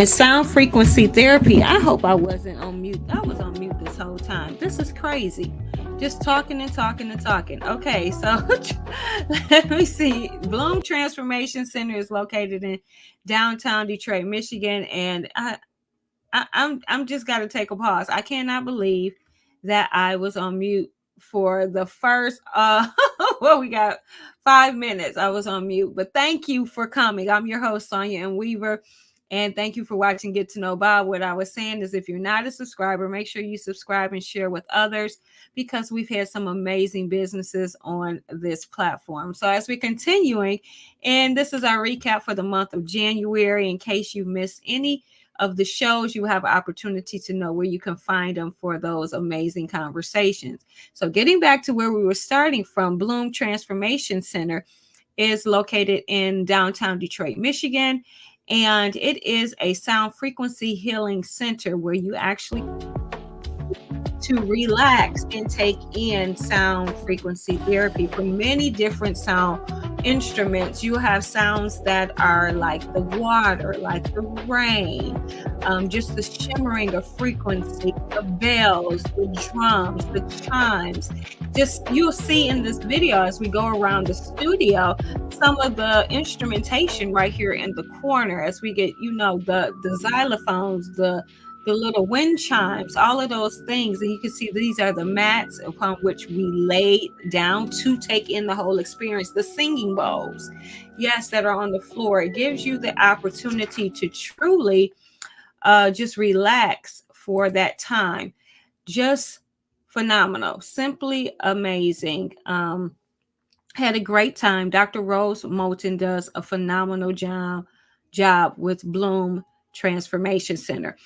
Sound frequency therapy. I hope I wasn't on mute. I was on mute this whole time. This is crazy. Just talking and talking and talking. Okay, so let me see. Bloom Transformation Center is located in downtown Detroit, Michigan, and I'm just got to take a pause. I cannot believe that I was on mute for the first well, we got 5 minutes. I was on mute, but thank you for coming. I'm your host, Sonia and Weaver. And thank you for watching Get to Know Bob. What I was saying is, if you're not a subscriber, make sure you subscribe and share with others, because we've had some amazing businesses on this platform. So as we're continuing, and this is our recap for the month of January, in case you missed any of the shows, you have an opportunity to know where you can find them for those amazing conversations. So getting back to where we were starting from, Bloom Transformation Center is located in downtown Detroit, Michigan. And it is a sound frequency healing center where you actually to relax and take in sound frequency therapy from many different sound instruments. You have sounds that are like the water, like the rain, just the shimmering of frequency, the bells, the drums, the chimes. Just you'll see in this video as we go around the studio some of the instrumentation right here in the corner as we get, the xylophones, the little wind chimes, all of those things. And you can see these are the mats upon which we lay down to take in the whole experience. The singing bowls, yes, that are on the floor. It gives you the opportunity to truly just relax for that time. Just phenomenal, simply amazing. Had a great time. Dr. Rose Moulton does a phenomenal job with Bloom Transformation Center.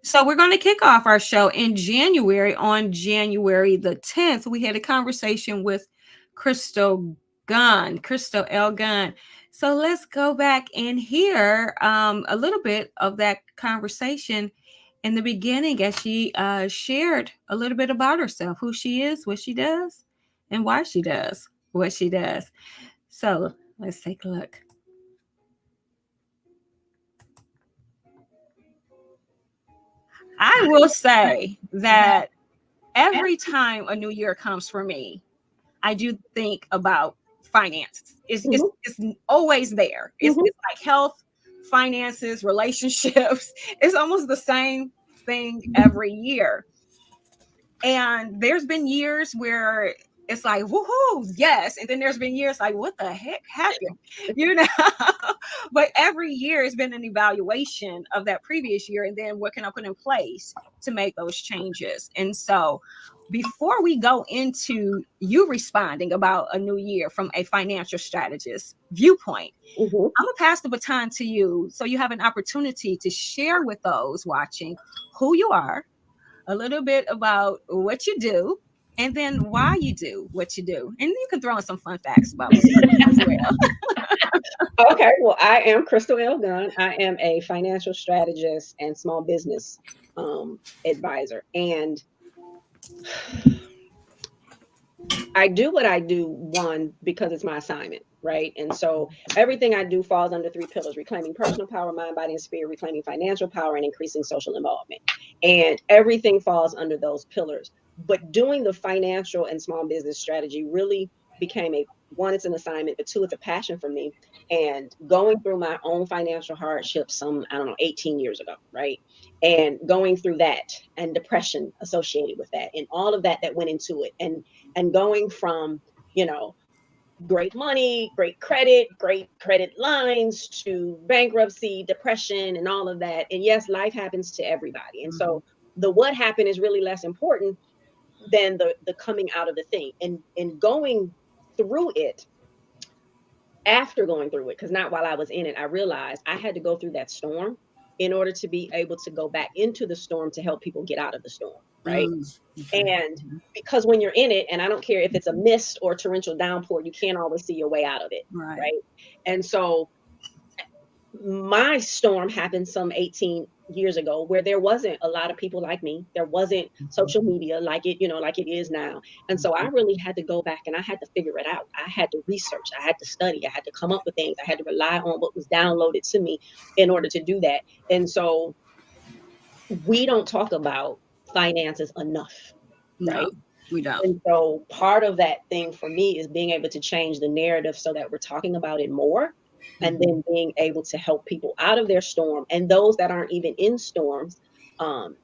So we're going to kick off our show in January. On January the 10th, we had a conversation with Crystal L. Gunn. So let's go back and hear a little bit of that conversation in the beginning as she shared a little bit about herself, who she is, what she does, and why she does what she does. So let's take a look. I will say that every time a new year comes for me, I do think about finances. It's always there. It's like health, finances, relationships. It's almost the same thing every year. And there's been years where it's like, woohoo, yes. And then there's been years like, what the heck happened? But every year has been an evaluation of that previous year. And then what can I put in place to make those changes? And so before we go into you responding about a new year from a financial strategist viewpoint, I'm going to pass the baton to you so you have an opportunity to share with those watching who you are, a little bit about what you do, and then why you do what you do. And you can throw in some fun facts about me as well. Okay, well, I am Crystal L. Gunn. I am a financial strategist and small business advisor. And I do what I do, one, because it's my assignment, right? And so everything I do falls under three pillars: reclaiming personal power, mind, body, and spirit, reclaiming financial power, and increasing social involvement. And everything falls under those pillars. But doing the financial and small business strategy really became one, it's an assignment, but two, it's a passion for me. And going through my own financial hardship 18 years ago, right? And going through that and depression associated with that and all of that went into it. And going from, great money, great credit lines to bankruptcy, depression, and all of that. And yes, life happens to everybody. And so the what happened is really less important than the coming out of the thing and going through it. After going through it, because not while I was in it, I realized I had to go through that storm in order to be able to go back into the storm to help people get out of the storm, right? And because when you're in it, and I don't care if it's a mist or torrential downpour, you can't always see your way out of it, right? And so my storm happened some 18 years ago where there wasn't a lot of people like me. There wasn't social media like it, like it is now. And so I really had to go back and I had to figure it out. I had to research, I had to study, I had to come up with things, I had to rely on what was downloaded to me in order to do that. And so we don't talk about finances enough, No, right? we don't. And so part of that thing for me is being able to change the narrative so that we're talking about it more, and Mhm. then being able to help people out of their storm, and those that aren't even in storms, um,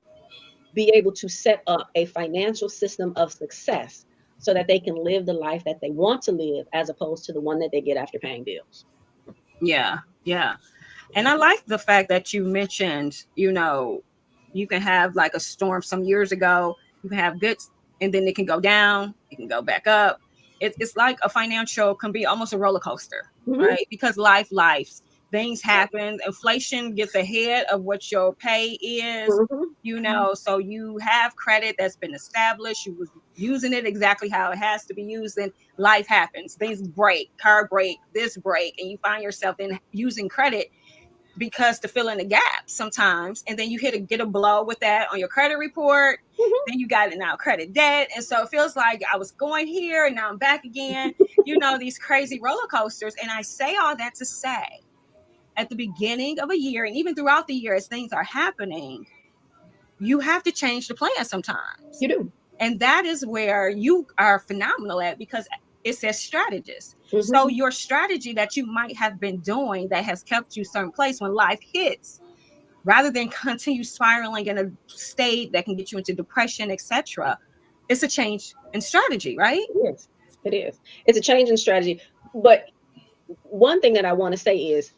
be able to set up a financial system of success so that they can live the life that they want to live as opposed to the one that they get after paying bills. Yeah, yeah. And I like the fact that you mentioned, you can have like a storm some years ago, you can have good, and then it can go down, it can go back up. It's like a financial can be almost a roller coaster, Mhm. right? Because lives, things happen, inflation gets ahead of what your pay is, Mhm. so you have credit that's been established, you was using it exactly how it has to be used, and life happens, things break, car break, this break, and you find yourself in using credit because to fill in the gap sometimes, and then you get a blow with that on your credit report, Mhm. then you got it now credit debt, and so it feels like I was going here and now I'm back again, these crazy roller coasters. And I say all that to say, at the beginning of a year and even throughout the year as things are happening, you have to change the plan sometimes. You do. And that is where you are phenomenal at, because it says strategist. So Mhm. your strategy that you might have been doing that has kept you certain place when life hits, rather than continue spiraling in a state that can get you into depression, etc., it's a change in strategy, right? It is. It is. It's a change in strategy. But one thing that I want to say is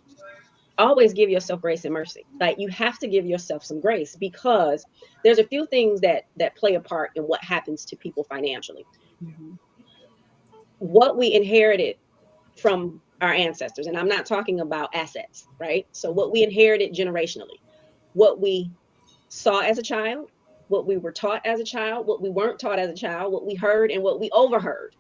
always give yourself grace and mercy. Like you have to give yourself some grace because there's a few things that play a part in what happens to people financially. Mhm. What we inherited from our ancestors, and I'm not talking about assets, right? So what we inherited generationally, what we saw as a child, what we were taught as a child, what we weren't taught as a child, what we heard and what we overheard,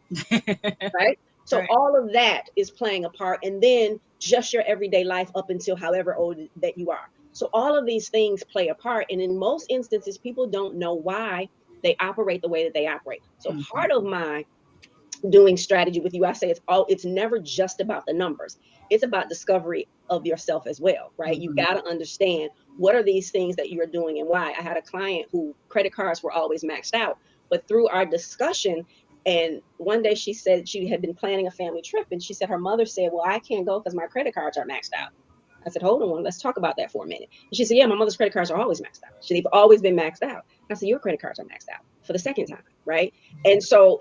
right? So Right. all of that is playing a part, and then just your everyday life up until however old that you are. So all of these things play a part, and in most instances, people don't know why they operate the way that they operate. So Mhm. part of my doing strategy with you, I say it's never just about the numbers. It's about discovery of yourself as well, right? You Mhm. got to understand what are these things that you're doing and why. I had a client who credit cards were always maxed out, but through our discussion, and one day she said she had been planning a family trip, and she said her mother said, "Well, I can't go because my credit cards are maxed out." I said, "Hold on, let's talk about that for a minute." And she said, "Yeah, my mother's credit cards are always maxed out. They've always been maxed out." I said, "Your credit cards are maxed out for the second time, right?" And so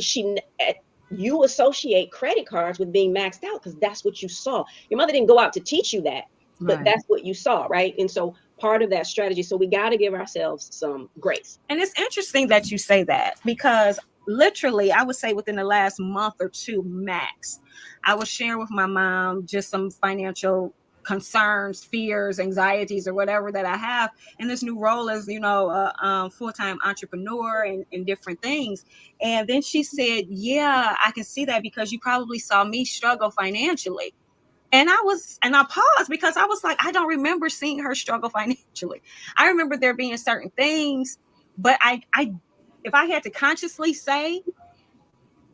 you associate credit cards with being maxed out because that's what you saw. Your mother didn't go out to teach you that, but Right. that's what you saw, right? And so part of that strategy. So we got to give ourselves some grace. And it's interesting that you say that, because literally, I would say within the last month or two max, I was sharing with my mom just some financial concerns, fears, anxieties, or whatever that I have in this new role as, a full-time entrepreneur and different things. And then she said, "Yeah, I can see that because you probably saw me struggle financially." And I paused because I was like, I don't remember seeing her struggle financially. I remember there being certain things, but if I had to consciously say,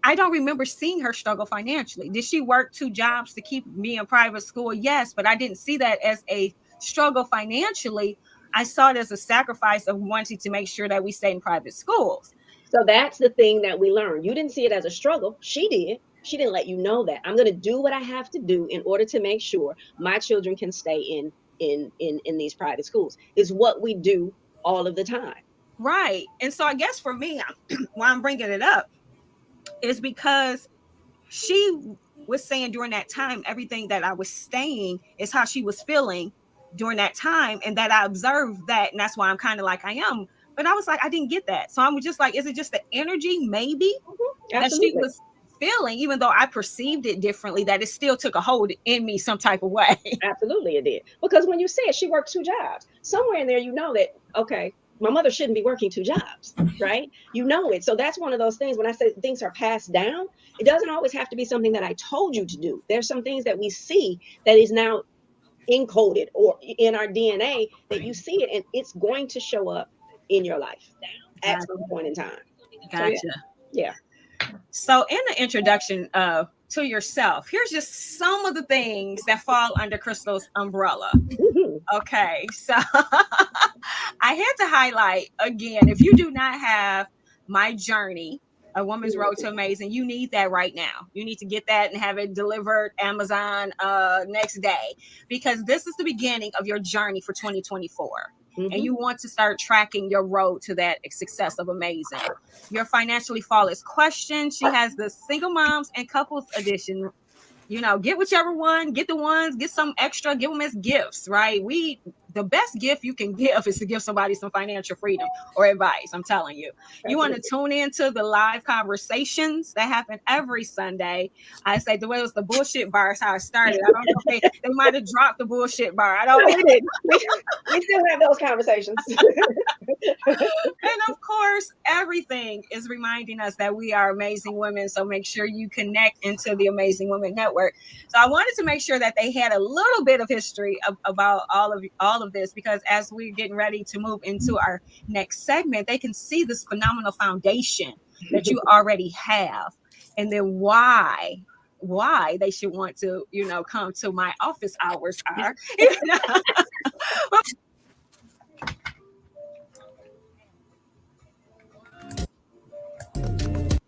I don't remember seeing her struggle financially. Did she work two jobs to keep me in private school? Yes, but I didn't see that as a struggle financially. I saw it as a sacrifice of wanting to make sure that we stay in private schools. So that's the thing that we learned. You didn't see it as a struggle. She did. She didn't let you know that. I'm going to do what I have to do in order to make sure my children can stay in these private schools. Is what we do all of the time. Right. And so I guess for me, why I'm bringing it up is because she was saying during that time, everything that I was saying is how she was feeling during that time, and that I observed that, and that's why I'm kind of like I am. But I was like, I didn't get that. So I'm just like, is it just the energy maybe that she Absolutely. was feeling, even though I perceived it differently, that it still took a hold in me some type of way? Absolutely, it did. Because when you said she worked two jobs, somewhere in there, you know that, okay, my mother shouldn't be working two jobs, right? You know it. So that's one of those things when I say things are passed down, it doesn't always have to be something that I told you to do. There's some things that we see that is now encoded or in our DNA that you see it and it's going to show up in your life at Gotcha. some point in time. So Gotcha. yeah. So in the introduction to yourself, here's just some of the things that fall under Crystal's umbrella. Mhm. Okay, so I had to highlight again, if you do not have my journey, A Woman's Road to Amazing, you need that right now. You need to get that and have it delivered Amazon next day, because this is the beginning of your journey for 2024. And you want to start tracking your road to that success of amazing. Your Financially Flawless question. She has the single moms and couples edition. You know, get whichever one, get the ones, get some extra, give them as gifts, right? The best gift you can give is to give somebody some financial freedom or advice. I'm telling you. You want to tune into the live conversations that happen every Sunday. I say the way it was the bullshit bar is how I started. I don't know if they might have dropped the bullshit bar. I don't know. We did. We still have those conversations. And of course, everything is reminding us that we are amazing women. So make sure you connect into the Amazing Women Network. So I wanted to make sure that they had a little bit of history about all of this, because as we're getting ready to move into our next segment, they can see this phenomenal foundation that you already have, and then why they should want to, come to my office hours are.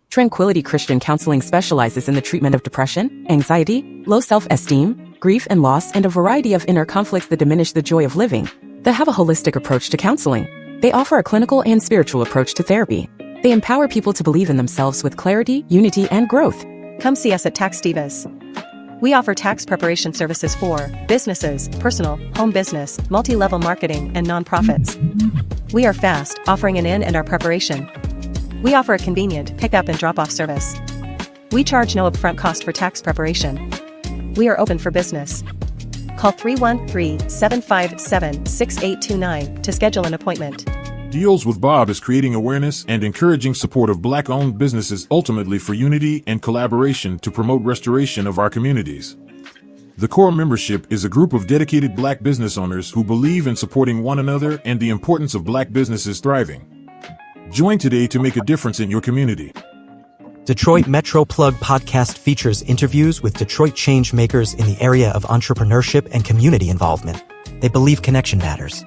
Tranquility Christian Counseling specializes in the treatment of depression, anxiety, low self-esteem, grief and loss, and a variety of inner conflicts that diminish the joy of living. They have a holistic approach to counseling. They offer a clinical and spiritual approach to therapy. They empower people to believe in themselves with clarity, unity, and growth. Come see us at Tax Divas. We offer tax preparation services for businesses, personal, home business, multi-level marketing, and nonprofits. We are fast, offering an in and our preparation. We offer a convenient pick-up and drop-off service. We charge no upfront cost for tax preparation. We are open for business. Call 313-757-6829 to schedule an appointment. Deals with Bob is creating awareness and encouraging support of Black-owned businesses, ultimately for unity and collaboration to promote restoration of our communities. The core membership is a group of dedicated Black business owners who believe in supporting one another and the importance of Black businesses thriving. Join today to make a difference in your community. Detroit Metro Plug podcast features interviews with Detroit change makers in the area of entrepreneurship and community involvement. They believe connection matters.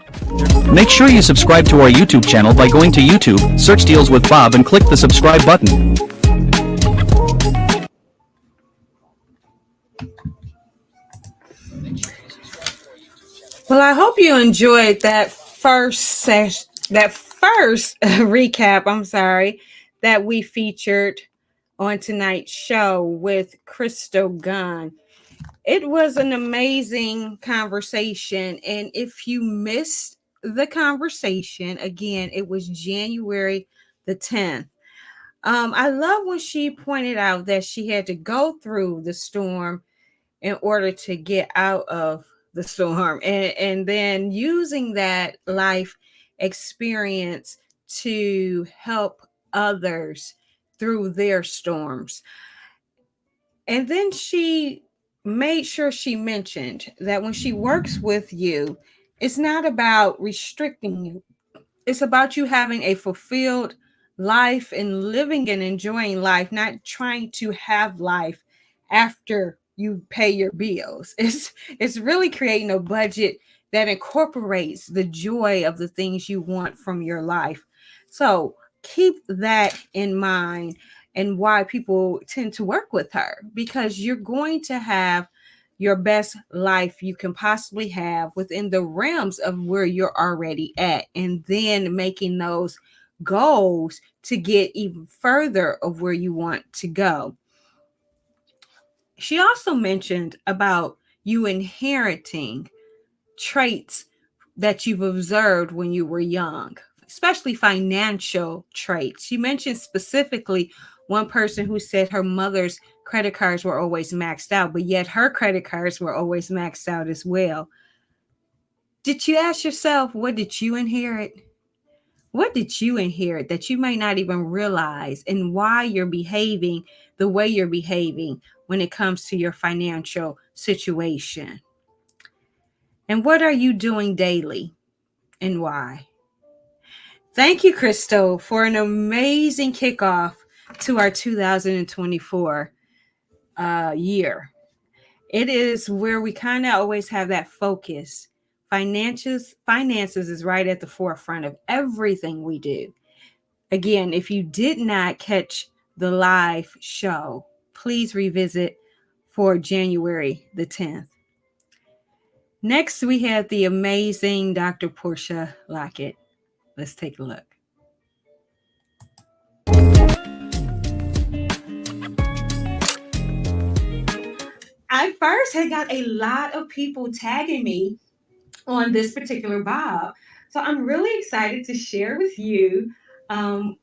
Make sure you subscribe to our YouTube channel by going to YouTube, search Deals with Bob, and click the subscribe button. Well, I hope you enjoyed that first recap, that we featured on tonight's show with Crystal Gunn. It was an amazing conversation. And if you missed the conversation, again, it was January the 10th. I love when she pointed out that she had to go through the storm in order to get out of the storm, and then using that life experience to help others through their storms. And then she made sure she mentioned that when she works with you, it's not about restricting you. It's about you having a fulfilled life and living and enjoying life, not trying to have life after you pay your bills. It's really creating a budget that incorporates the joy of the things you want from your life. So keep that in mind, and why people tend to work with her, because you're going to have your best life you can possibly have within the realms of where you're already at, and then making those goals to get even further of where you want to go. She also mentioned about you inheriting traits that you've observed when you were young, especially financial traits. She mentioned specifically one person who said her mother's credit cards were always maxed out, but yet her credit cards were always maxed out as well. Did you ask yourself, what did you inherit? What did you inherit that you may not even realize, and why you're behaving the way you're behaving when it comes to your financial situation? And what are you doing daily and why? Thank you, Crystal, for an amazing kickoff to our 2024 year. It is where we kind of always have that focus. Finances is right at the forefront of everything we do. Again, if you did not catch the live show, please revisit for January the 10th. Next, we have the amazing Dr. Portia Lockett. Let's take a look. I first had got a lot of people tagging me on this particular Bob. So I'm really excited to share with you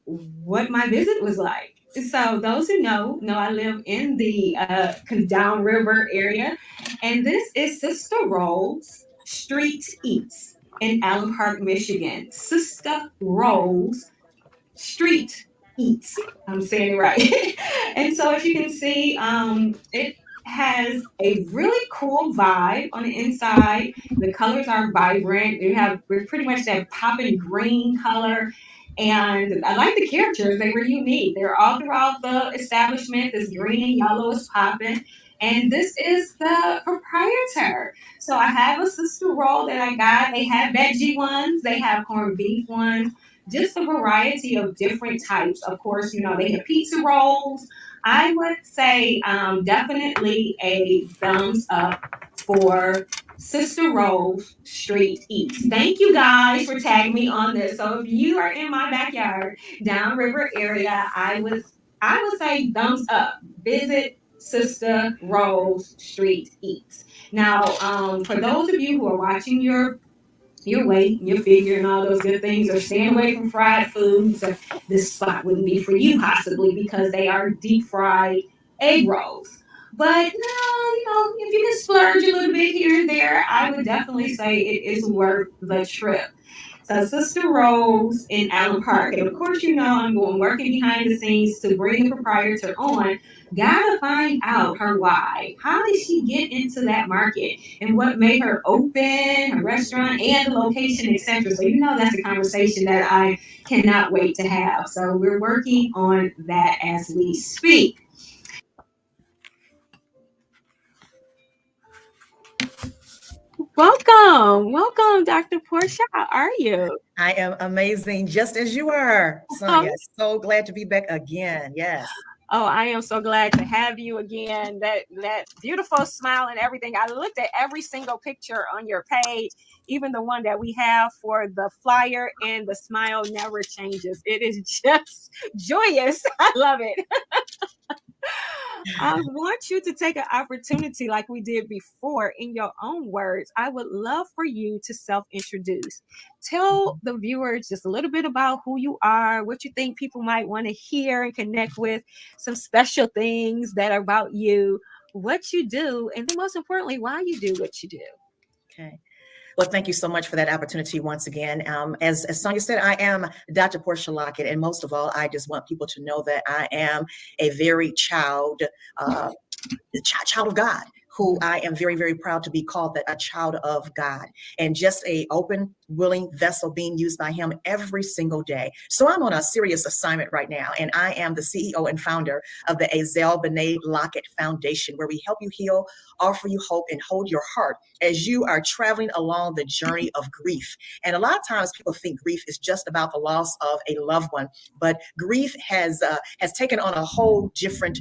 what my visit was like. So those who know I live in the Downriver area, and this is Sister Rose Street Eats in Allen Park, Michigan. Sister Rose Street Eats. I'm saying it right. And so as you can see, it has a really cool vibe on the inside. The colors are vibrant. We're pretty much that popping green color. And I like the characters. They were unique. They're all throughout the establishment. This green and yellow is popping. And this is the proprietor. So I have a sister roll that I got. They have veggie ones. They have corned beef ones. Just a variety of different types. Of course, they have pizza rolls. I would say definitely a thumbs up for Sister Rose Street Eats. Thank you guys for tagging me on this. So if you are in my backyard, downriver area, I would say thumbs up. Visit Sister Rose Street Eats. Now, for those of you who are watching your weight, your figure, and all those good things, or staying away from fried foods, this spot wouldn't be for you possibly because they are deep fried egg rolls. But no, if you can splurge a little bit here and there, I would definitely say it is worth the trip. So Sister Rose in Allen Park. And of course, I'm working behind the scenes to bring the proprietor on. Gotta find out her why. How did she get into that market? And what made her open her restaurant and the location, etc. So that's a conversation that I cannot wait to have. So we're working on that as we speak. Welcome, Dr. Portia. How are you? I am amazing, just as you are, Sonia. So glad to be back again. Yes. Oh, I am so glad to have you again. That beautiful smile and everything. I looked at every single picture on your page, even the one that we have for the flyer, and the smile never changes. It is just joyous. I love it. I want you to take an opportunity like we did before in your own words. I would love for you to self-introduce. Tell the viewers just a little bit about who you are, what you think people might want to hear and connect with, some special things that are about you, what you do, and then most importantly, why you do what you do. Okay. Well, thank you so much for that opportunity once again. As Sonia said, I am Dr. Portia Lockett, and most of all, I just want people to know that I am a very child of God, who I am very, very proud to be called a child of God, and just a open, willing vessel being used by him every single day. So I'm on a serious assignment right now, and I am the CEO and founder of the Azel Benet Lockett Foundation, where we help you heal, offer you hope, and hold your heart as you are traveling along the journey of grief. And a lot of times people think grief is just about the loss of a loved one, but grief has taken on a whole different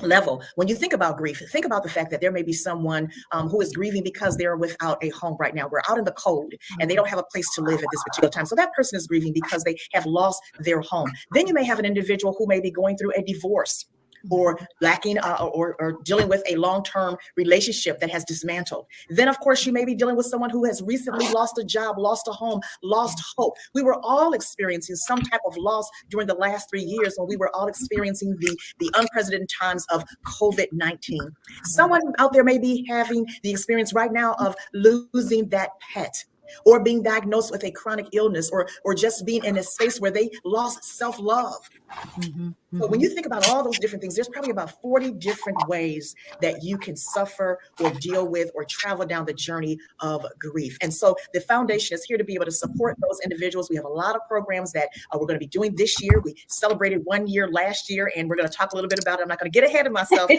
level. When you think about grief, think about the fact that there may be someone who is grieving because they're without a home right now. We're out in the cold and they don't have a place to live at this particular time. So that person is grieving because they have lost their home. Then you may have an individual who may be going through a divorce, or lacking or dealing with a long-term relationship that has dismantled. Then, of course, you may be dealing with someone who has recently lost a job, lost a home, lost hope. We were all experiencing some type of loss during the last 3 years when we were all experiencing the unprecedented times of COVID-19. Someone out there may be having the experience right now of losing that pet, or being diagnosed with a chronic illness, or just being in a space where they lost self-love. Mm-hmm. So when you think about all those different things, there's probably about 40 different ways that you can suffer or deal with or travel down the journey of grief. And so the foundation is here to be able to support those individuals. We have a lot of programs that we're going to be doing this year. We celebrated 1 year last year, and we're going to talk a little bit about it. I'm not going to get ahead of myself.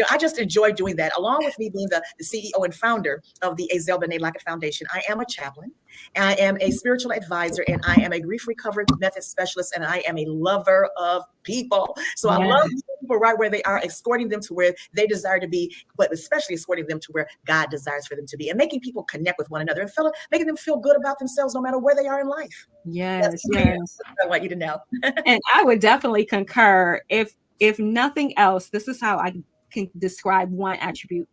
I just enjoy doing that. Along with me being the CEO and founder of the Azale Benet Lockett Foundation, I am a chaplain. I am a spiritual advisor, and I am a grief recovery method specialist, and I am a lover of people. So I love people right where they are, escorting them to where they desire to be, but especially escorting them to where God desires for them to be, and making people connect with one another and making them feel good about themselves no matter where they are in life. Yes. I want you to know. And I would definitely concur. If nothing else, this is how I can describe one attribute.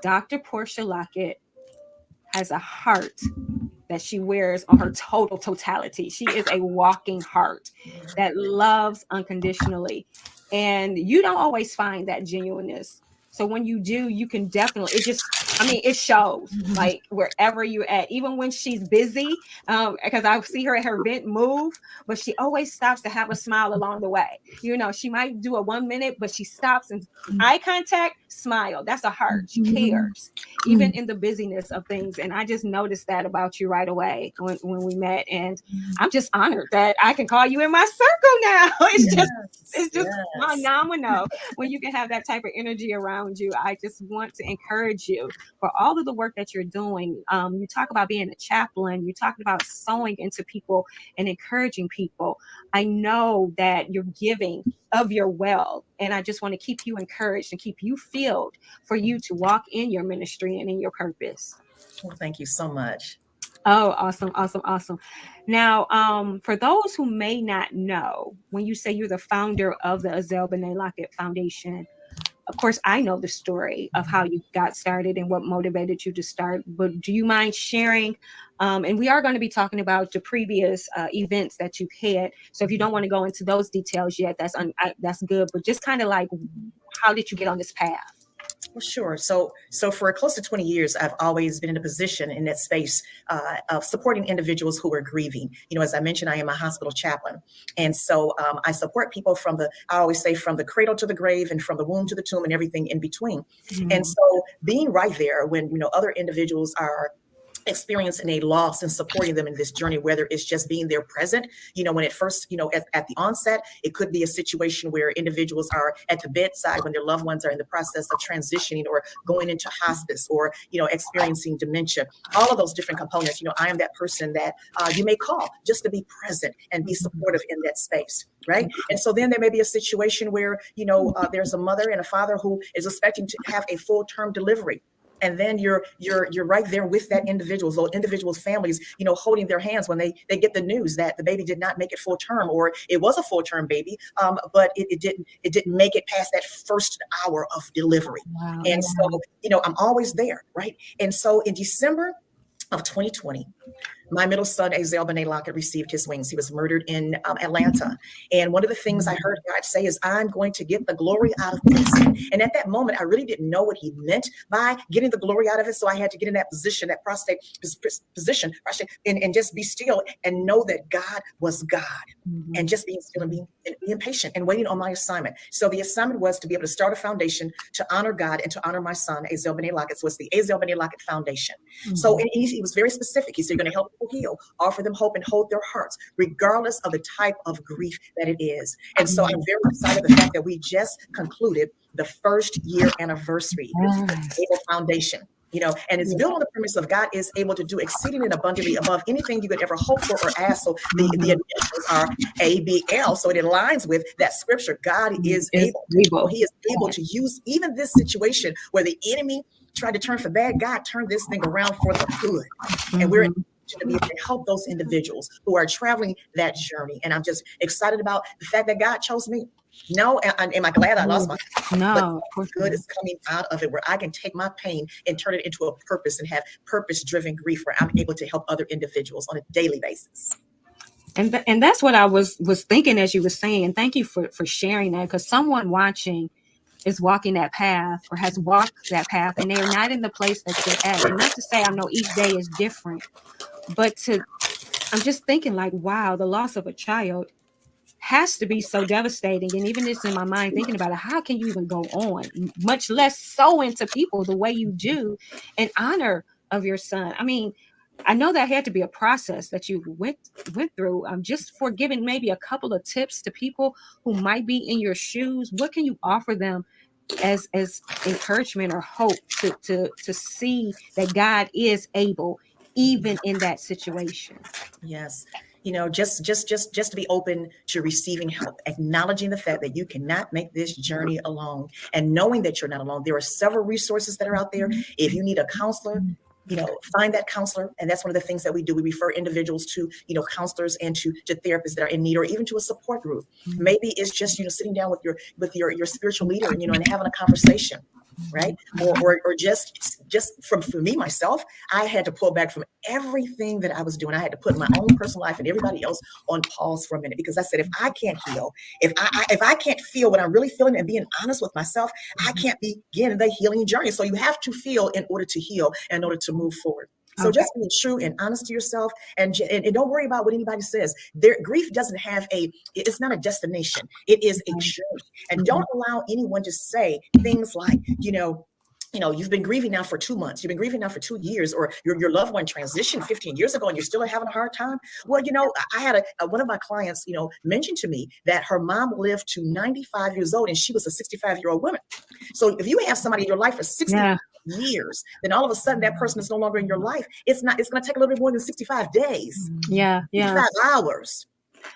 Dr. Portia Lockett has a heart that she wears on her totality. She is a walking heart that loves unconditionally. And you don't always find that genuineness. So when you do, you can definitely, it shows like wherever you're at, even when she's busy, because I see her at her event move, but she always stops to have a smile along the way. She might do a 1 minute, but she stops and eye contact, smile. That's a heart. She cares, even in the busyness of things. And I just noticed that about you right away when we met. And I'm just honored that I can call you in my circle now. It's just phenomenal when you can have that type of energy around you. I just want to encourage you for all of the work that you're doing. You talk about being a chaplain. You talk about sewing into people and encouraging people. I know that you're giving of your well, and I just want to keep you encouraged and keep you filled for you to walk in your ministry and in your purpose. Well, thank you so much. Oh, awesome. Now, for those who may not know, when you say you're the founder of the Azale Benet Lockett Foundation, of course, I know the story of how you got started and what motivated you to start, but do you mind sharing? And we are going to be talking about the previous events that you've had. So if you don't want to go into those details yet, that's good. But just kind of like, how did you get on this path? Well, sure. So for close to 20 years, I've always been in a position in that space of supporting individuals who are grieving. As I mentioned, I am a hospital chaplain. And so I support people from the cradle to the grave and from the womb to the tomb and everything in between. Mm-hmm. And so being right there when, other individuals are experiencing a loss and supporting them in this journey, whether it's just being there present, when it first, at the onset, it could be a situation where individuals are at the bedside when their loved ones are in the process of transitioning or going into hospice or, experiencing dementia, all of those different components. I am that person that you may call just to be present and be supportive in that space. Right. And so then there may be a situation where, there's a mother and a father who is expecting to have a full-term delivery. And then you're right there with that individuals, those individuals' families, holding their hands when they get the news that the baby did not make it full term, or it was a full term baby, but it didn't make it past that first hour of delivery. Wow. And so, I'm always there, right? And so in December of 2020, my middle son, Azale Benet Lockett, received his wings. He was murdered in Atlanta. And one of the things I heard God say is, I'm going to get the glory out of this. And at that moment, I really didn't know what he meant by getting the glory out of it. So I had to get in that position, that prostrate position, and just be still and know that God was God. Mm-hmm. And just being still and being patient and waiting on my assignment. So the assignment was to be able to start a foundation to honor God and to honor my son, Azale Benet Lockett. So it's the Azale Benet Lockett Foundation. Mm-hmm. So he was very specific. He said, you're going to help heal, offer them hope, and hold their hearts, regardless of the type of grief that it is. And so I'm very excited the fact that we just concluded the first year anniversary of the Able Foundation. And it's built on the premise of God is able to do exceeding and abundantly above anything you could ever hope for or ask. So the initials are ABL. So it aligns with that scripture. God is able. He is able to use even this situation where the enemy tried to turn for bad. God turned this thing around for the good. And we're to be able to help those individuals who are traveling that journey. And I'm just excited about the fact that God chose me. No, am I glad I lost my No, but good is coming out of it, where I can take my pain and turn it into a purpose and have purpose-driven grief where I'm able to help other individuals on a daily basis. And that's what I was thinking as you were saying. And thank you for sharing that, because someone watching is walking that path or has walked that path and they're not in the place that you're at. And not to say I know each day is different, but I'm just thinking like, wow, the loss of a child, has to be so devastating. And even it's in my mind thinking about it, how can you even go on, much less so into people the way you do in honor of your son? I mean, I know that had to be a process that you went through. Just for giving maybe a couple of tips to people who might be in your shoes, what can you offer them as encouragement or hope to see that God is able, even in that situation? Yes. Just to be open to receiving help, acknowledging the fact that you cannot make this journey alone, and knowing that you're not alone. There are several resources that are out there. If you need a counselor, find that counselor. And that's one of the things that we do. We refer individuals to, counselors and to therapists that are in need, or even to a support group. Maybe it's just, sitting down with your spiritual leader and, and having a conversation. Right. Or just for me, myself, I had to pull back from everything that I was doing. I had to put my own personal life and everybody else on pause for a minute, because I said, if I can't heal, if I can't feel what I'm really feeling and being honest with myself, I can't begin the healing journey. So you have to feel in order to heal, in order to move forward. So just be true and honest to yourself, and don't worry about what anybody says. Grief doesn't have it's not a destination. It is a journey. And don't allow anyone to say things like, you've been grieving now for 2 months. You've been grieving now for 2 years, or your loved one transitioned 15 years ago and you're still having a hard time. Well, I had one of my clients, mentioned to me that her mom lived to 95 years old and she was a 65-year-old woman. So if you have somebody in your life for 60 years, then all of a sudden that person is no longer in your life. It's going to take a little bit more than 65 days. 65 hours.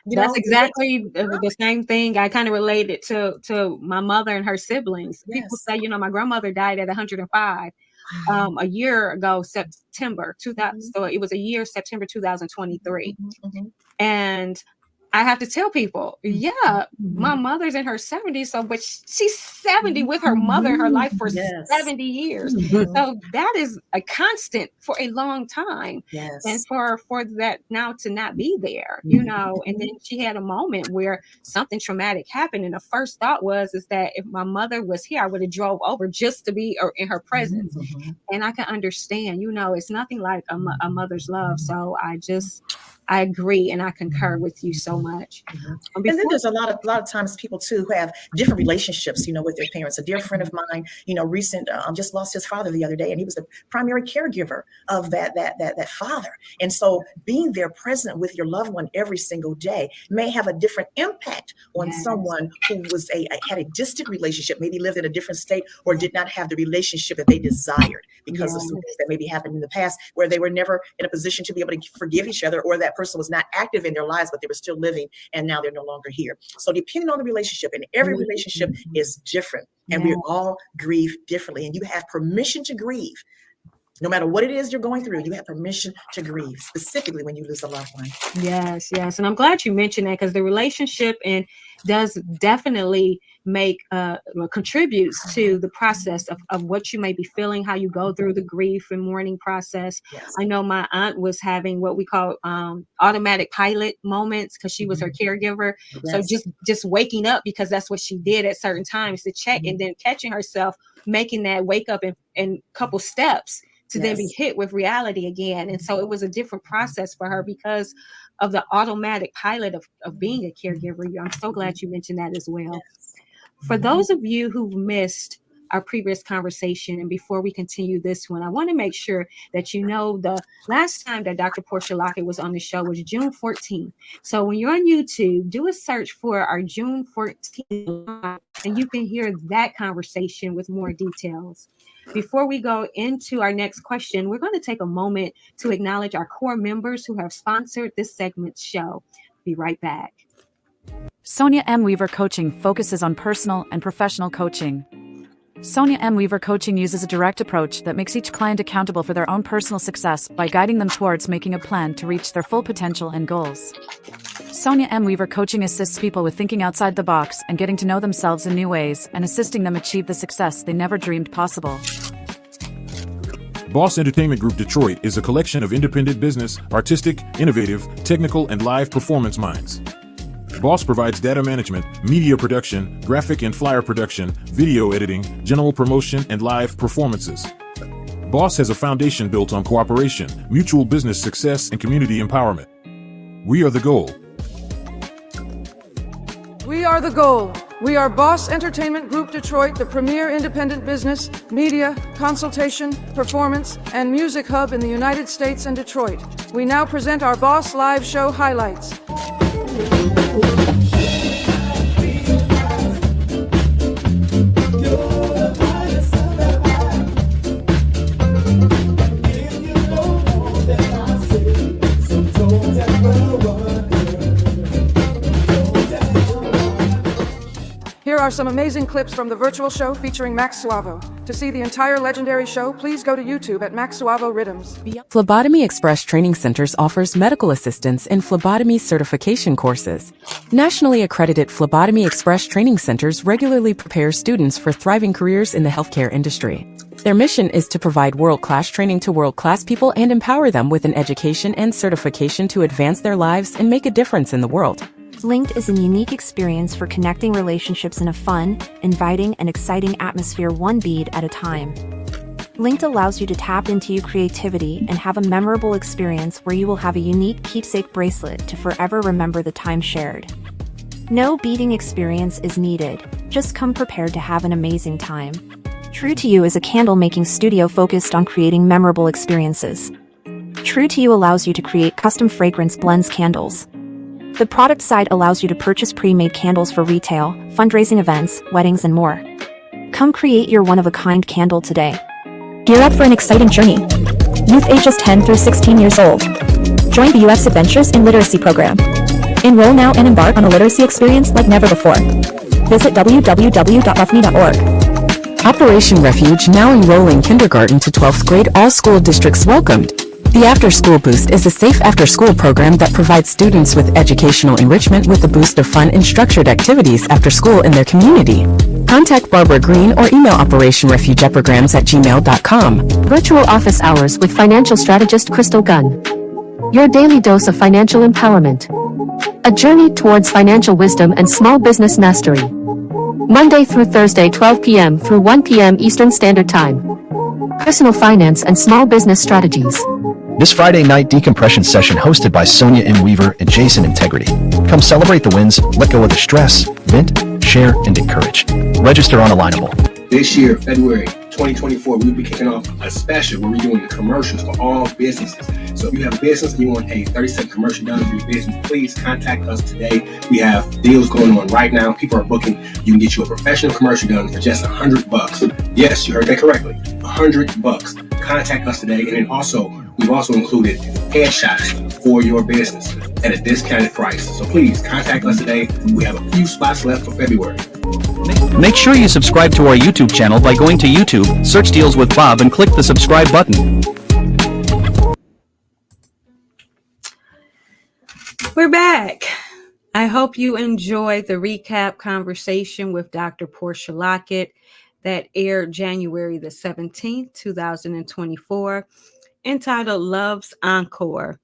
That's exactly the same thing. I kind of related to my mother and her siblings. Yes. People say, my grandmother died at 105 a year ago, September 2000. So it was a year, September 2023. And I have to tell people, my mother's in her 70s. So, but she's 70 with her mother in her life for 70 years. So that is a constant for a long time. Yes. And for that now to not be there, and then she had a moment where something traumatic happened. And the first thought is that if my mother was here, I would have drove over just to be in her presence. And I can understand, it's nothing like a mother's love. So I agree, and I concur with you so much. And then there's a lot of times people too who have different relationships, with their parents. A dear friend of mine, recent just lost his father the other day, and he was the primary caregiver of that father. And so being there present with your loved one every single day may have a different impact on someone who had a distant relationship, maybe lived in a different state, or did not have the relationship that they desired because of some things that maybe happened in the past, where they were never in a position to be able to forgive each other, or that person was not active in their lives, but they were still living, and now they're no longer here. So depending on the relationship, and every relationship is different, and we all grieve differently, and you have permission to grieve. No matter what it is you're going through, you have permission to grieve, specifically when you lose a loved one. Yes. And I'm glad you mentioned that, because the relationship does definitely contributes to the process of what you may be feeling, how you go through the grief and mourning process. Yes. I know my aunt was having what we call automatic pilot moments, because she was her caregiver. Yes. So just waking up, because that's what she did at certain times to check, and then catching herself making that wake up in couple steps to then be hit with reality again. And so it was a different process for her because of the automatic pilot of being a caregiver. I'm so glad you mentioned that as well. Yes. For those of you who missed our previous conversation, and before we continue this one, I want to make sure that the last time that Dr. Portia Lockett was on the show was June 14th. So when you're on YouTube, do a search for our June 14th, and you can hear that conversation with more details. Before we go into our next question, we're going to take a moment to acknowledge our core members who have sponsored this segment's show. Be right back. Sonia M. Weaver Coaching focuses on personal and professional coaching. Sonia M. Weaver Coaching uses a direct approach that makes each client accountable for their own personal success by guiding them towards making a plan to reach their full potential and goals. Sonia M. Weaver Coaching assists people with thinking outside the box and getting to know themselves in new ways, and assisting them achieve the success they never dreamed possible. Boss Entertainment Group Detroit is a collection of independent business, artistic, innovative, technical, and live performance minds. Boss provides data management, media production, graphic and flyer production, video editing, general promotion, and live performances. Boss has a foundation built on cooperation, mutual business success, and community empowerment. We are the goal. We are the goal. We are Boss Entertainment Group Detroit, the premier independent business, media, consultation, performance, and music hub in the United States and Detroit. We now present our Boss Live Show highlights. Here are some amazing clips from the virtual show featuring Max Suavo. To see the entire legendary show, please go to YouTube at Max Suavo Rhythms. Phlebotomy Express Training Centers offers medical assistance in phlebotomy certification courses. Nationally accredited Phlebotomy Express Training Centers regularly prepare students for thriving careers in the healthcare industry. Their mission is to provide world-class training to world-class people and empower them with an education and certification to advance their lives and make a difference in the world. Linked is a unique experience for connecting relationships in a fun, inviting, and exciting atmosphere, one bead at a time. Linked allows you to tap into your creativity and have a memorable experience where you will have a unique keepsake bracelet to forever remember the time shared. No beading experience is needed, just come prepared to have an amazing time. True to You is a candle-making studio focused on creating memorable experiences. True to You allows you to create custom fragrance blends candles. The product side allows you to purchase pre-made candles for retail, fundraising events, weddings, and more. Come create your one-of-a-kind candle today. Gear up for an exciting journey. Youth ages 10 through 16 years old. Join the UF's Adventures in Literacy program. Enroll now and embark on a literacy experience like never before. Visit www.lufny.org. Operation Refuge now enrolling kindergarten to 12th grade, all school districts welcomed. The After School Boost is a safe after-school program that provides students with educational enrichment with a boost of fun and structured activities after school in their community. Contact Barbara Green or email operationrefugeepigrams@gmail.com. Virtual office hours with financial strategist Crystal Gunn. Your daily dose of financial empowerment. A journey towards financial wisdom and small business mastery. Monday through Thursday, 12 p.m. through 1 p.m. Eastern Standard Time. Personal finance and small business strategies. This Friday night decompression session hosted by Sonia M. Weaver and Jason Integrity. Come celebrate the wins, let go of the stress, vent, share, and encourage. Register on Alignable. This year, February 2024, we'll be kicking off a special where we're doing commercials for all businesses. So if you have a business and you want a 30-second commercial done for your business, please contact us today. We have deals going on right now. People are booking. You can get you a professional commercial done for just $100. Yes, you heard that correctly. $100. Contact us today. And then we've also included headshots for your business at a discounted price. So please contact us today. We have a few spots left for February. Make sure you subscribe to our YouTube channel by going to YouTube, search Deals with Bob, and click the subscribe button. We're back. I hope you enjoyed the recap conversation with Dr. Portia Lockett that aired January the 17th, 2024, entitled Love's Encore,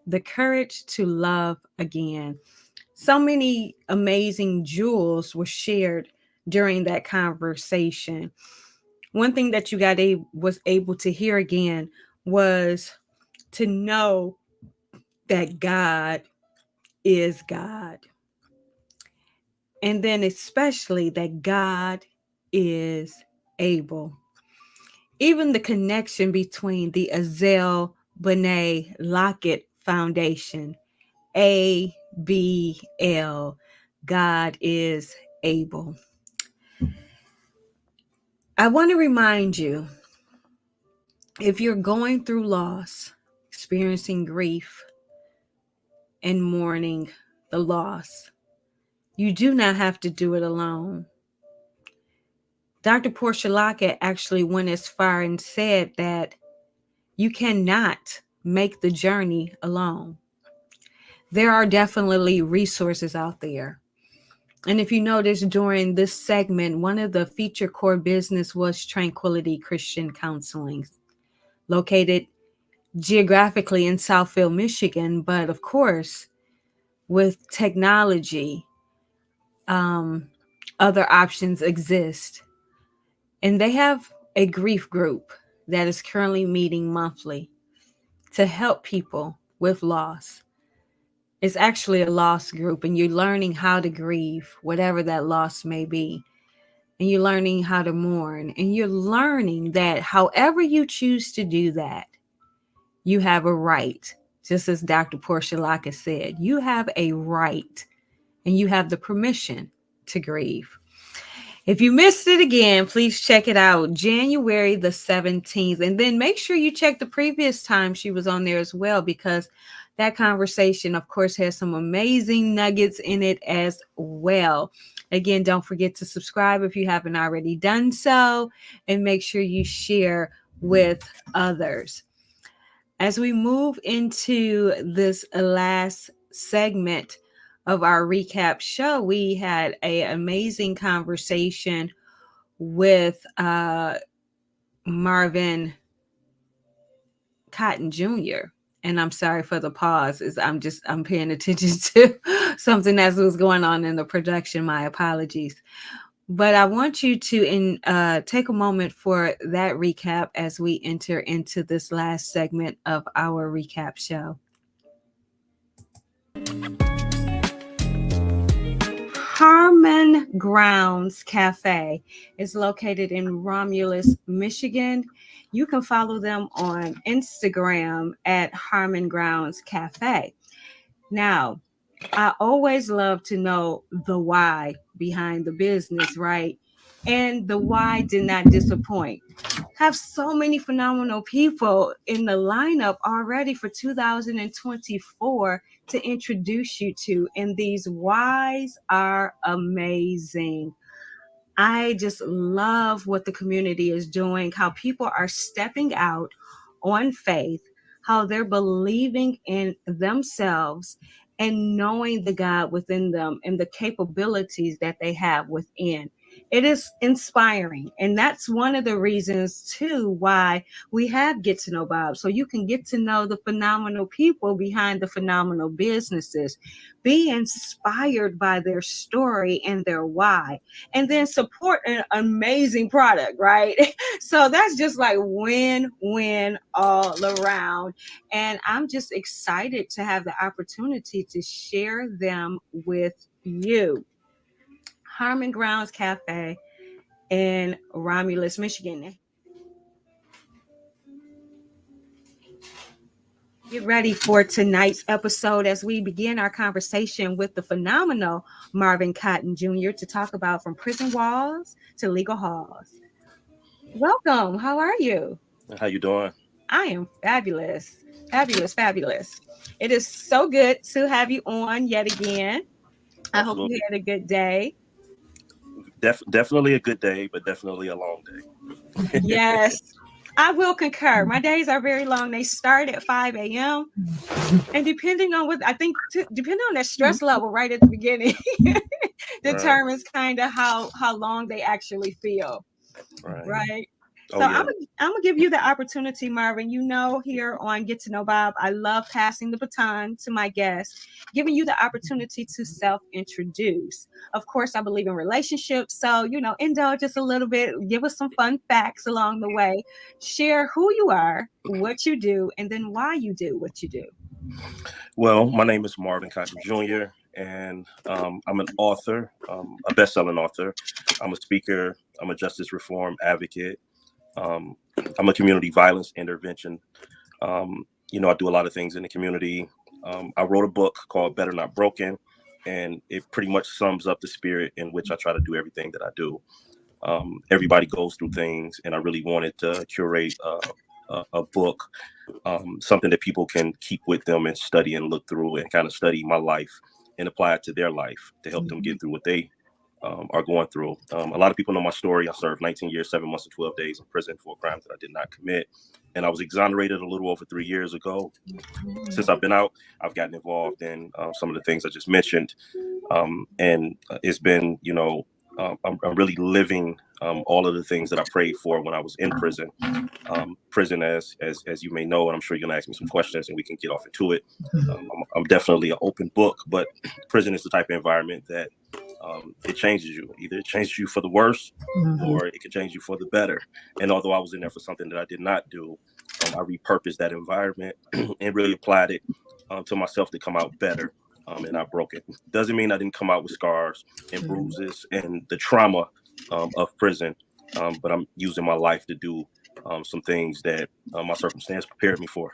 The Courage to Love Again. So many amazing jewels were shared during that conversation. One thing that you was able to hear again was to know that God is God. And then especially that God is able. Even the connection between the Azelle Bonet Lockett Foundation, ABL, God is able. I want to remind you, if you're going through loss, experiencing grief, and mourning the loss, you do not have to do it alone. Dr. Portia Lockett actually went as far and said that you cannot make the journey alone. There are definitely resources out there. And if you notice during this segment, one of the feature core business was Tranquility Christian Counseling, located geographically in Southfield, Michigan. But of course, with technology, other options exist. And they have a grief group that is currently meeting monthly to help people with loss. It's actually a loss group, and you're learning how to grieve, whatever that loss may be. And you're learning how to mourn, and you're learning that however you choose to do that, you have a right. Just as Dr. Portia Lockett said, you have a right and you have the permission to grieve. If you missed it again, please check it out, January the 17th. And then make sure you check the previous time she was on there as well, because that conversation, of course, has some amazing nuggets in it as well. Again, don't forget to subscribe if you haven't already done so, and make sure you share with others. As we move into this last segment of our recap show, we had an amazing conversation with Marvin Cotton Jr. And I'm sorry for the pause. I'm paying attention to something that was going on in the production. My apologies. But I want you to take a moment for that recap as we enter into this last segment of our recap show. Harmon Grounds Cafe is located in Romulus, Michigan. You can follow them on Instagram at Harmon Grounds Cafe. Now, I always love to know the why behind the business, right? And the why did not disappoint. Have so many phenomenal people in the lineup already for 2024 to introduce you to, and these whys are amazing. I just love what the community is doing, how people are stepping out on faith, how they're believing in themselves and knowing the God within them and the capabilities that they have within. It is inspiring. And that's one of the reasons, too, why we have Get to Know Bob. So you can get to know the phenomenal people behind the phenomenal businesses, be inspired by their story and their why, and then support an amazing product, right? So that's just like win-win all around. And I'm just excited to have the opportunity to share them with you. Harmon Grounds Cafe in Romulus, Michigan. Get ready for tonight's episode as we begin our conversation with the phenomenal Marvin Cotton Jr. to talk about from prison walls to legal halls. Welcome. How are you? How you doing? I am fabulous. Fabulous, fabulous. It is so good to have you on yet again. I hope you had a good day. Definitely a good day, but definitely a long day. Yes, I will concur. My days are very long. They start at 5 a.m. And depending on depending on that stress level right at the beginning, determines kind of how long they actually feel. Right. So yeah. I'm gonna give you the opportunity, Marvin. You know, here on Get to Know Bob, I love passing the baton to my guests, giving you the opportunity to self-introduce. Of course, I believe in relationships, so indulge us a little bit. Give us some fun facts along the way. Share who you are, what you do, and then why you do what you do. Well, my name is Marvin Cotton Jr. and I'm an author, a best-selling author. I'm a speaker. I'm a justice reform advocate. I'm a community violence intervention. I do a lot of things in the community. I wrote a book called Better Not Broken, and it pretty much sums up the spirit in which I try to do everything that I do. Everybody goes through things, and I really wanted to curate a book, something that people can keep with them and study and look through and kind of study my life and apply it to their life to help them get through what they are going through. A lot of people know my story. I served 19 years, 7 months, and 12 days in prison for crimes that I did not commit. And I was exonerated a little over 3 years ago. Since I've been out, I've gotten involved in some of the things I just mentioned. And it's been, I'm really living all of the things that I prayed for when I was in prison. Prison, as you may know, and I'm sure you're gonna ask me some questions and we can get off into it. I'm definitely an open book, but prison is the type of environment that it changes you. Either it changes you for the worse or it can change you for the better. And although I was in there for something that I did not do, I repurposed that environment and really applied it to myself to come out better. and not broken. Doesn't mean I didn't come out with scars and bruises and the trauma of prison, but I'm using my life to do some things that my circumstance prepared me for.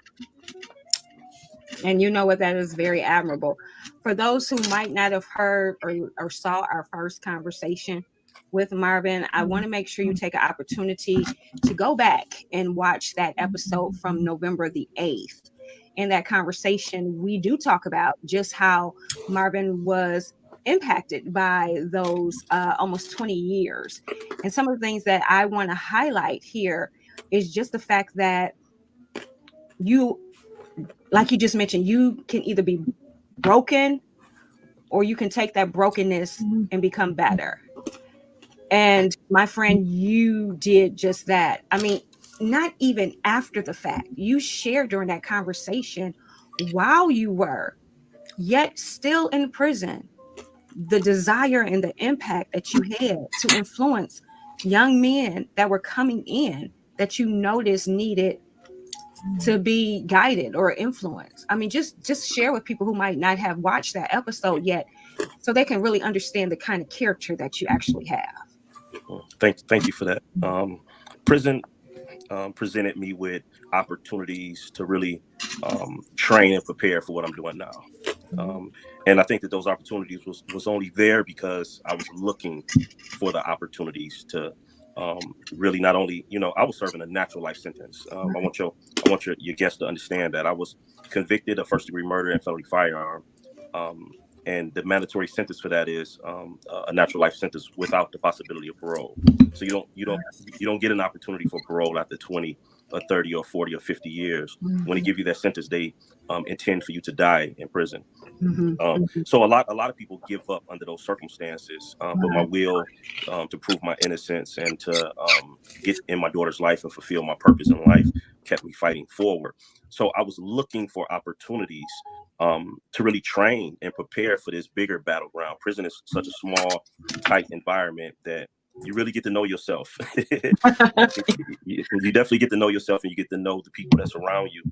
And you know what, that is very admirable. For those who might not have heard or saw our first conversation with Marvin, I want to make sure you take an opportunity to go back and watch that episode from November the 8th. In that conversation, we do talk about just how Marvin was impacted by those almost 20 years. And some of the things that I want to highlight here is just the fact that you, like you just mentioned, you can either be broken or you can take that brokenness and become better. And my friend, you did just that. I mean, not even after the fact. You shared during that conversation while you were yet still in prison, the desire and the impact that you had to influence young men that were coming in that you noticed needed to be guided or influenced. I mean, just share with people who might not have watched that episode yet so they can really understand the kind of character that you actually have. Thank you for that. Prison presented me with opportunities to really train and prepare for what I'm doing now. And I think that those opportunities was only there because I was looking for the opportunities to really not only, I was serving a natural life sentence. I want your guests to understand that I was convicted of first-degree murder and felony firearm. And the mandatory sentence for that is a natural life sentence without the possibility of parole. So you don't get an opportunity for parole after 20 or 30 or 40 or 50 years. When they give you that sentence, they intend for you to die in prison. So a lot of people give up under those circumstances. But my will to prove my innocence and to get in my daughter's life and fulfill my purpose in life kept me fighting forward. So I was looking for opportunities to really train and prepare for this bigger battleground. Prison is such a small, tight environment that you really get to know yourself. You definitely get to know yourself, and you get to know the people that's around you.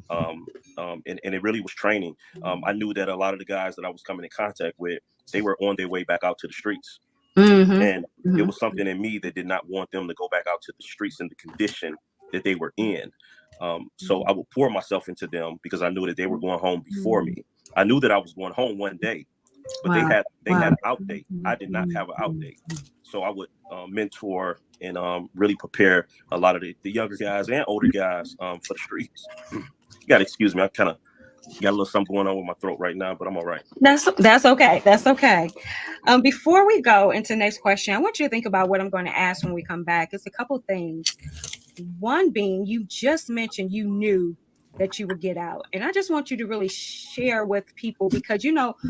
And it really was training. I knew that a lot of the guys that I was coming in contact with, they were on their way back out to the streets. And it was something in me that did not want them to go back out to the streets in the condition that they were in. So I would pour myself into them because I knew that they were going home before me. I knew that I was going home one day, but they had an out date. I did not have an out date. So I would mentor and really prepare a lot of the younger guys and older guys for the streets. You gotta excuse me. I kind of got a little something going on with my throat right now, but I'm all right. That's okay. That's okay. Before we go into the next question, I want you to think about what I'm going to ask when we come back. It's a couple things. One being, you just mentioned you knew that you would get out. And I just want you to really share with people, because,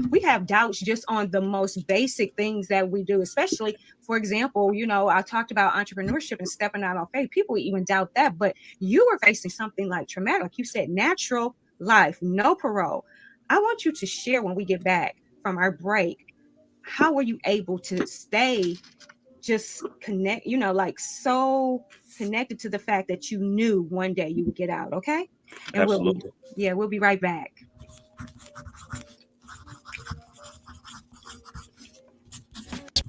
we have doubts just on the most basic things that we do, especially, for example, I talked about entrepreneurship and stepping out on faith. People even doubt that, but you were facing something like traumatic. Like you said, natural life, no parole. I want you to share when we get back from our break, how were you able to stay just connect, so connected to the fact that you knew one day you would get out, okay? And Absolutely. We'll be right back.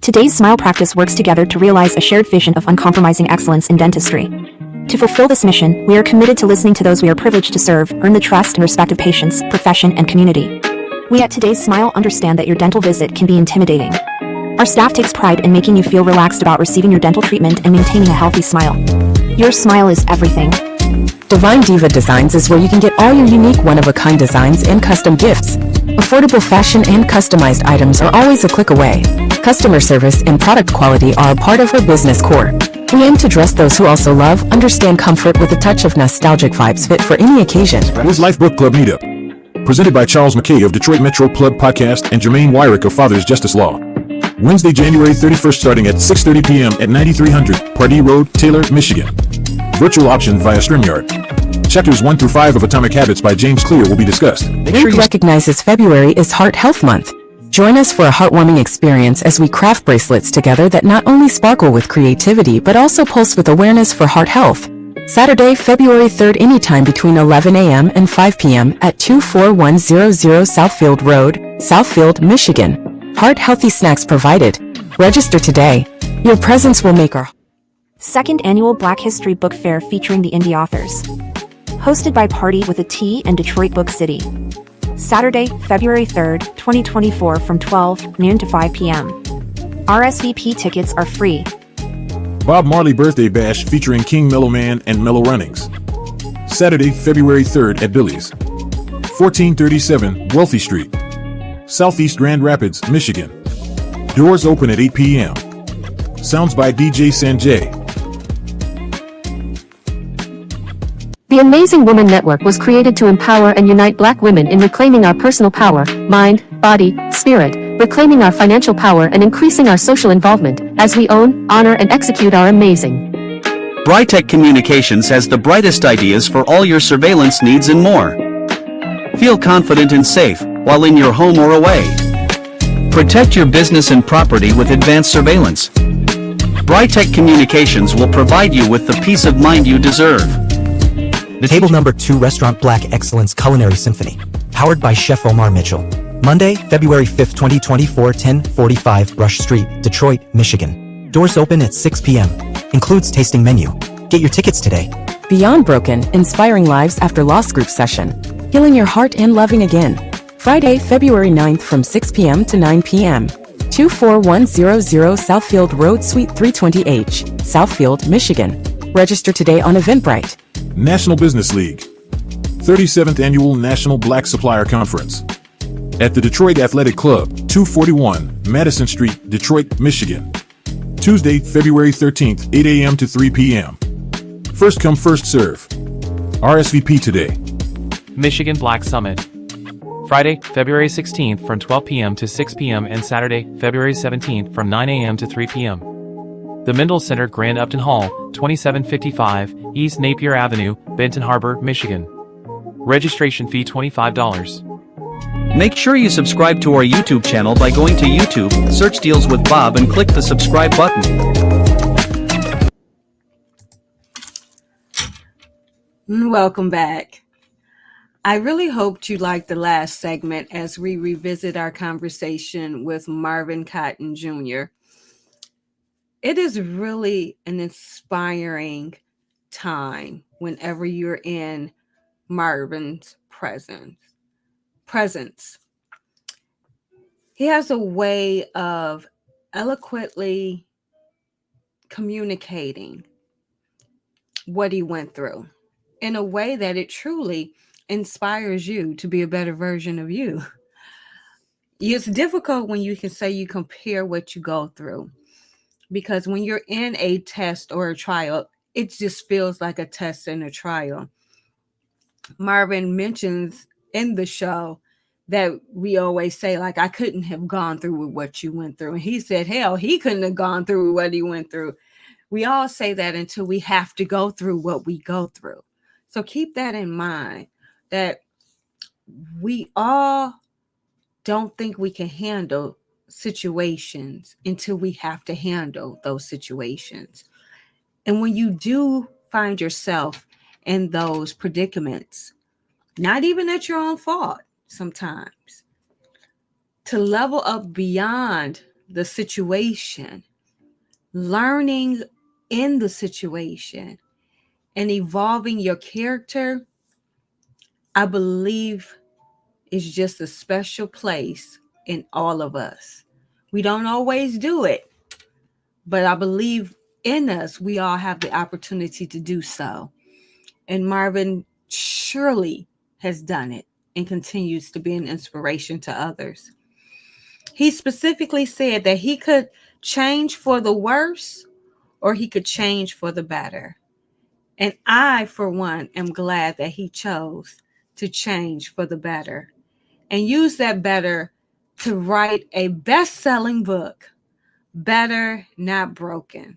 Today's Smile practice works together to realize a shared vision of uncompromising excellence in dentistry. To fulfill this mission, we are committed to listening to those we are privileged to serve, earn the trust and respect of patients, profession, and community. We at Today's Smile understand that your dental visit can be intimidating. Our staff takes pride in making you feel relaxed about receiving your dental treatment and maintaining a healthy smile. Your smile is everything. Divine Diva Designs is where you can get all your unique one-of-a-kind designs and custom gifts. Affordable fashion and customized items are always a click away. Customer service and product quality are a part of her business core. We aim to dress those who also love, understand comfort with a touch of nostalgic vibes fit for any occasion. Wiz Life Book Club Meetup. Presented by Charles McKay of Detroit Metro Plug Podcast and Jermaine Wyrick of Father's Justice Law. Wednesday, January 31st, starting at 6:30 p.m. at 9300 Pardee Road, Taylor, Michigan. Virtual option via StreamYard. Chapters 1 through 5 of Atomic Habits by James Clear will be discussed. Inc. recognizes February is Heart Health Month. Join us for a heartwarming experience as we craft bracelets together that not only sparkle with creativity but also pulse with awareness for heart health. Saturday, February 3rd, anytime between 11 a.m. and 5 p.m. at 24100 Southfield Road, Southfield, Michigan. Heart healthy snacks provided. Register today. Your presence will make our Second annual Black History Book Fair featuring the indie authors. Hosted by Party with a T and Detroit Book City. Saturday, February 3rd, 2024 from 12 noon to 5 p.m. RSVP tickets are free. Bob Marley Birthday Bash featuring King Mellow Man and Mellow Runnings. Saturday, February 3rd at Billy's. 1437 Wealthy Street. Southeast Grand Rapids, Michigan. Doors open at 8 p.m. Sounds by DJ Sanjay. The Amazing Woman Network was created to empower and unite Black women in reclaiming our personal power, mind, body, spirit, reclaiming our financial power and increasing our social involvement, as we own, honor and execute our amazing. Brightech Communications has the brightest ideas for all your surveillance needs and more. Feel confident and safe while in your home or away. Protect your business and property with advanced surveillance. Brightech Communications will provide you with the peace of mind you deserve. The Table Number 2 Restaurant Black Excellence Culinary Symphony. Powered by Chef Omar Mitchell. Monday, February 5th, 2024, 1045 Rush Street, Detroit, Michigan. Doors open at 6 p.m. Includes tasting menu. Get your tickets today. Beyond Broken, Inspiring Lives After Loss Group Session. Healing your heart and loving again. Friday, February 9th from 6 p.m. to 9 p.m. 24100 Southfield Road, Suite 320H, Southfield, Michigan. Register today on Eventbrite. National Business League. 37th Annual National Black Supplier Conference. At the Detroit Athletic Club, 241 Madison Street, Detroit, Michigan. Tuesday, February 13th, 8 a.m. to 3 p.m. First come, first serve. RSVP today. Michigan Black Summit. Friday, February 16th from 12 p.m. to 6 p.m. and Saturday, February 17th from 9 a.m. to 3 p.m. The Mendel Center, Grand Upton Hall, 2755 East Napier Avenue, Benton Harbor, Michigan. Registration fee $25. Make sure you subscribe to our YouTube channel by going to YouTube, search Deals with Bob and click the subscribe button. Welcome back. I really hoped you liked the last segment as we revisit our conversation with Marvin Cotton Jr. It is really an inspiring time whenever you're in Marvin's presence. He has a way of eloquently communicating what he went through in a way that it truly inspires you to be a better version of you. It's difficult when you can say you compare what you go through, because when you're in a test or a trial, it just feels like a test and a trial. Marvin mentions in the show that we always say, like, I couldn't have gone through with what you went through. And he said, hell, he couldn't have gone through what he went through. We all say that until we have to go through what we go through. So keep that in mind, that we all don't think we can handle situations until we have to handle those situations. And when you do find yourself in those predicaments, not even at your own fault sometimes, to level up beyond the situation, learning in the situation and evolving your character, I believe is just a special place in all of us. We don't always do it, but I believe in us, we all have the opportunity to do so. And Marvin surely has done it and continues to be an inspiration to others. He specifically said that he could change for the worse or he could change for the better. And I, for one, am glad that he chose to change for the better and use that better to write a best-selling book, Better Not Broken.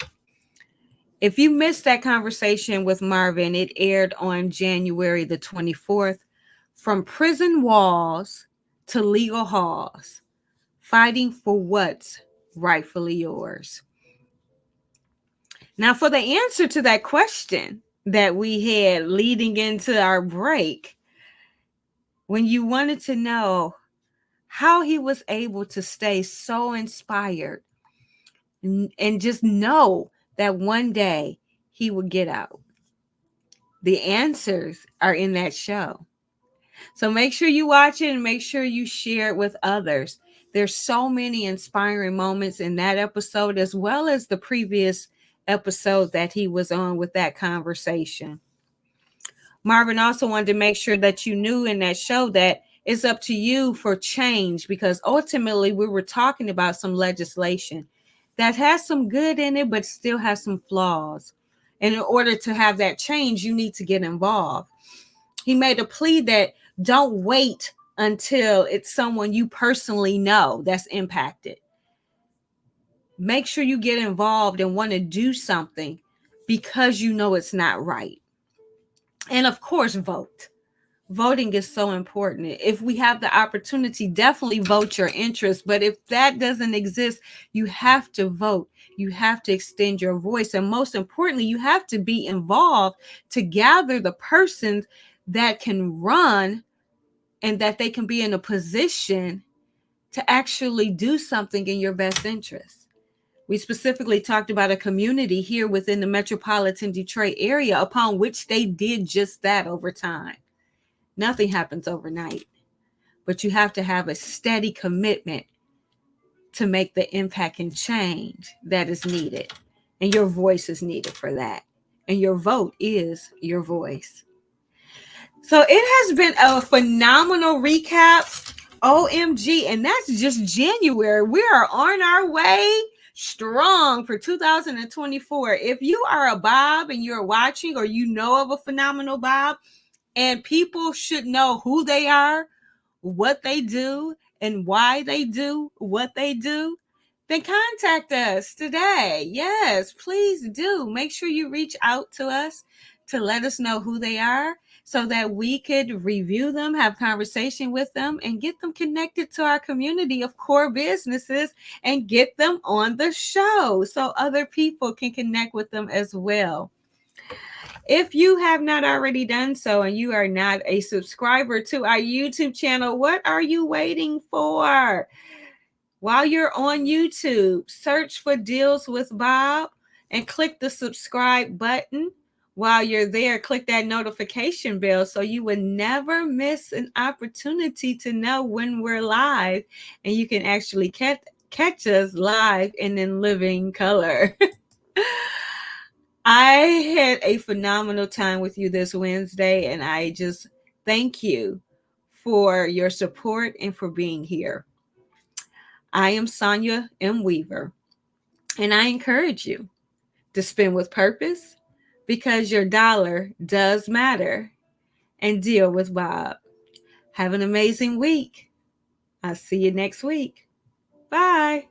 If you missed that conversation with Marvin, it aired on January the 24th. From prison walls to legal halls, fighting for what's rightfully yours. Now, for the answer to that question that we had leading into our break, when you wanted to know how he was able to stay so inspired and just know that one day he would get out. The answers are in that show. So make sure you watch it and make sure you share it with others. There's so many inspiring moments in that episode, as well as the previous episode that he was on with that conversation. Marvin also wanted to make sure that you knew in that show that it's up to you for change, because ultimately we were talking about some legislation that has some good in it, but still has some flaws. And in order to have that change, you need to get involved. He made a plea that don't wait until it's someone you personally know that's impacted. Make sure you get involved and want to do something because you know it's not right. And of course, vote. Voting is so important. If we have the opportunity, definitely vote your interest. But if that doesn't exist, you have to vote. You have to extend your voice. And most importantly, you have to be involved to gather the persons that can run and that they can be in a position to actually do something in your best interest. We specifically talked about a community here within the metropolitan Detroit area upon which they did just that over time. Nothing happens overnight, but you have to have a steady commitment to make the impact and change that is needed. And your voice is needed for that. And your vote is your voice. So it has been a phenomenal recap. OMG. And that's just January. We are on our way strong for 2024. If you are a Bob and you're watching, or you know of a phenomenal Bob, and people should know who they are, what they do, and why they do what they do, then contact us today. Yes, please do. Make sure you reach out to us to let us know who they are so that we could review them, have conversation with them, and get them connected to our community of core businesses and get them on the show so other people can connect with them as well. If you have not already done so and you are not a subscriber to our YouTube channel, what are you waiting for? While you're on YouTube, search for Deals with Bob and click the subscribe button. While you're there, click that notification bell so you would never miss an opportunity to know when we're live, and you can actually catch us live and in living color. I had a phenomenal time with you this Wednesday, and I just thank you for your support and for being here. I am Sonia M. Weaver, and I encourage you to spend with purpose, because your dollar does matter, and deal with Bob. Have an amazing week. I'll see you next week. Bye.